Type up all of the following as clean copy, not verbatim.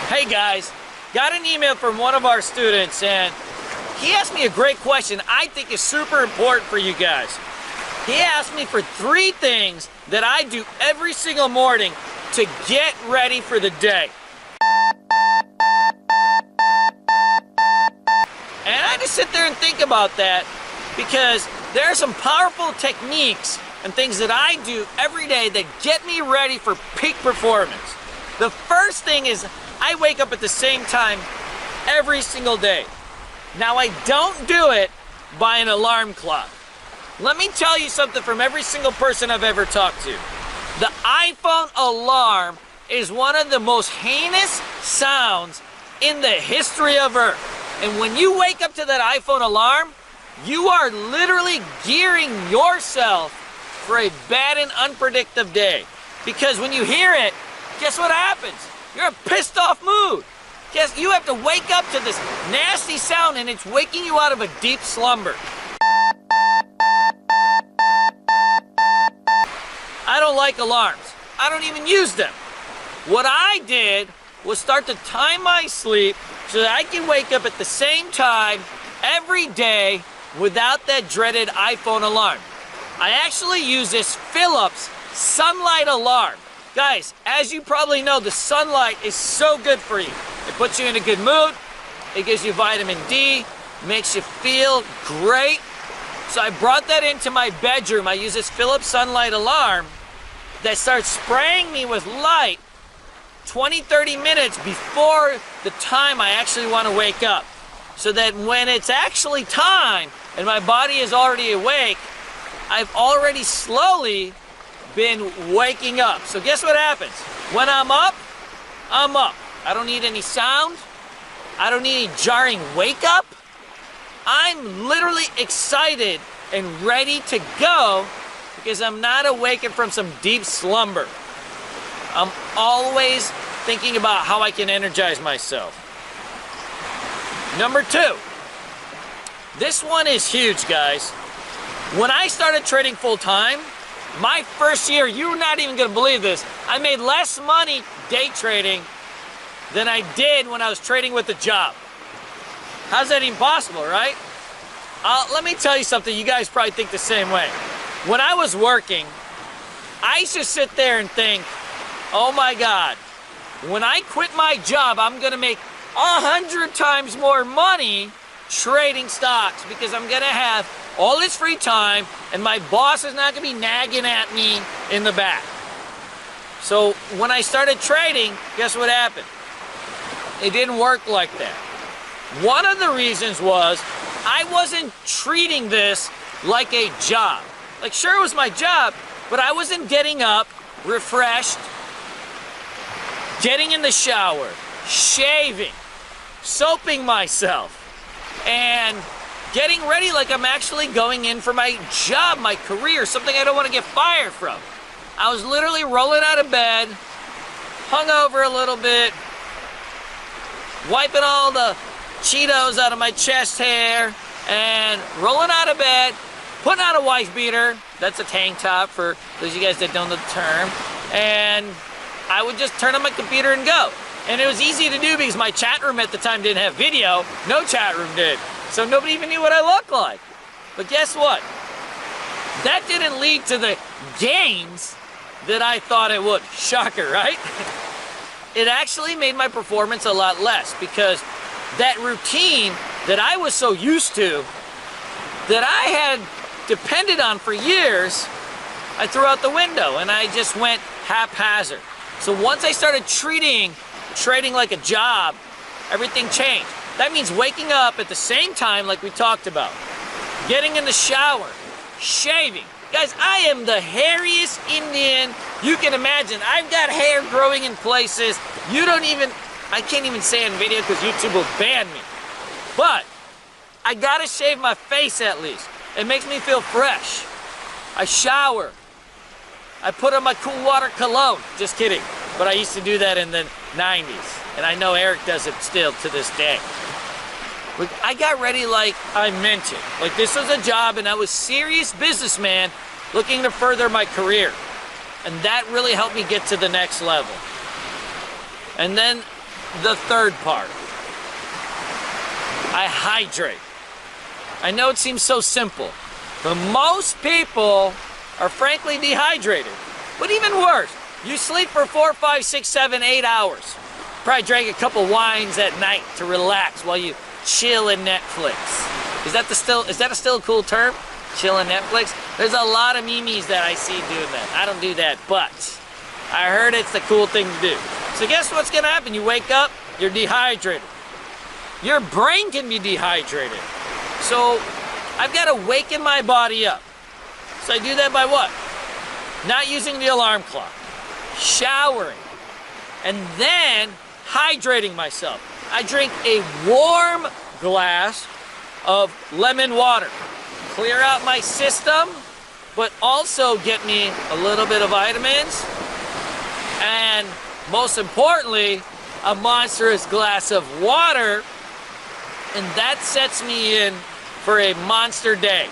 Hey guys, got an email from one of our students and he asked me a great question I think is super important for you guys. He asked me for 3 things that I do every single morning to get ready for the day. And I just sit there and think about that because there are some powerful techniques and things that I do every day that get me ready for peak performance. The first thing is I wake up at the same time every single day. Now I don't do it by an alarm clock. Let me tell you something from every single person I've ever talked to. The iPhone alarm is one of the most heinous sounds in the history of Earth. And when you wake up to that iPhone alarm, you are literally gearing yourself for a bad and unpredictable day. Because when you hear it, guess what happens? You're in a pissed off mood. Guess you have to wake up to this nasty sound and it's waking you out of a deep slumber. I don't like alarms. I don't even use them. What I did was start to time my sleep so that I can wake up at the same time every day without that dreaded iPhone alarm. I actually use this Philips sunlight alarm. Guys, as you probably know, the sunlight is so good for you. It puts you in a good mood, it gives you vitamin D, makes you feel great. So I brought that into my bedroom. I use this Philips sunlight alarm that starts spraying me with light 20-30 minutes before the time I actually want to wake up. So that when it's actually time and my body is already awake, I've already slowly been waking up. So guess what happens? When I'm up, I'm up. I don't need any sound. I don't need any jarring wake up. I'm literally excited and ready to go because I'm not awakened from some deep slumber. I'm always thinking about how I can energize myself. Number 2. This one is huge, guys. When I started trading full time, my first year, you're not even gonna believe this, I made less money day trading than I did when I was trading with a job. How's that even possible, right? Let me tell you something, you guys probably think the same way. When I was working, I used to sit there and think, oh my God, when I quit my job, I'm gonna make 100 times more money trading stocks because I'm gonna have all this free time and my boss is not gonna be nagging at me in the back. So when I started trading, guess what happened? It didn't work like that. One of the reasons was I wasn't treating this like a job. Like sure it was my job, but I wasn't getting up, refreshed, getting in the shower, shaving, soaping myself, and getting ready like I'm actually going in for my job, my career, something I don't want to get fired from. I was literally rolling out of bed, hungover a little bit, wiping all the Cheetos out of my chest hair, and rolling out of bed, putting on a wife beater, that's a tank top for those of you guys that don't know the term, and I would just turn on my computer and go. And it was easy to do because my chat room at the time didn't have video, no chat room did. So nobody even knew what I looked like. But guess what? That didn't lead to the gains that I thought it would. Shocker, right? It actually made my performance a lot less because that routine that I was so used to, that I had depended on for years, I threw out the window and I just went haphazard. So once I started treating trading like a job, everything changed. That means waking up at the same time like we talked about, getting in the shower, shaving. Guys, I am the hairiest Indian you can imagine. I've got hair growing in places you don't even, I can't even say in video because YouTube will ban me. But I gotta shave my face at least. It makes me feel fresh. I shower. I put on my cool water cologne. Just kidding. But I used to do that in the 90s. And I know Eric does it still to this day. But I got ready like I meant it. Like this was a job and I was a serious businessman looking to further my career. And that really helped me get to the next level. And then the third part. I hydrate. I know it seems so simple, but most people are frankly dehydrated. But even worse, you sleep for 4, 5, 6, 7, 8 hours. Probably drank a couple wines at night to relax while you chill in Netflix. Is that still a cool term? Chill in Netflix? There's a lot of memes that I see doing that. I don't do that, but I heard it's the cool thing to do. So guess what's gonna happen? You wake up, you're dehydrated. Your brain can be dehydrated. So I've got to waken my body up. So I do that by what? Not using the alarm clock, showering, and then hydrating myself. I drink a warm glass of lemon water. Clear out my system, but also get me a little bit of vitamins, and most importantly, a monstrous glass of water, and that sets me in for a monster day.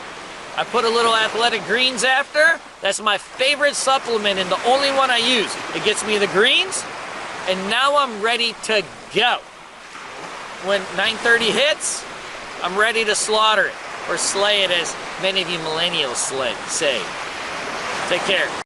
I put a little athletic greens after. That's my favorite supplement and the only one I use. It gets me the greens, and now I'm ready to go. When 9:30 hits, I'm ready to slaughter it, or slay it as many of you millennials say. Take care.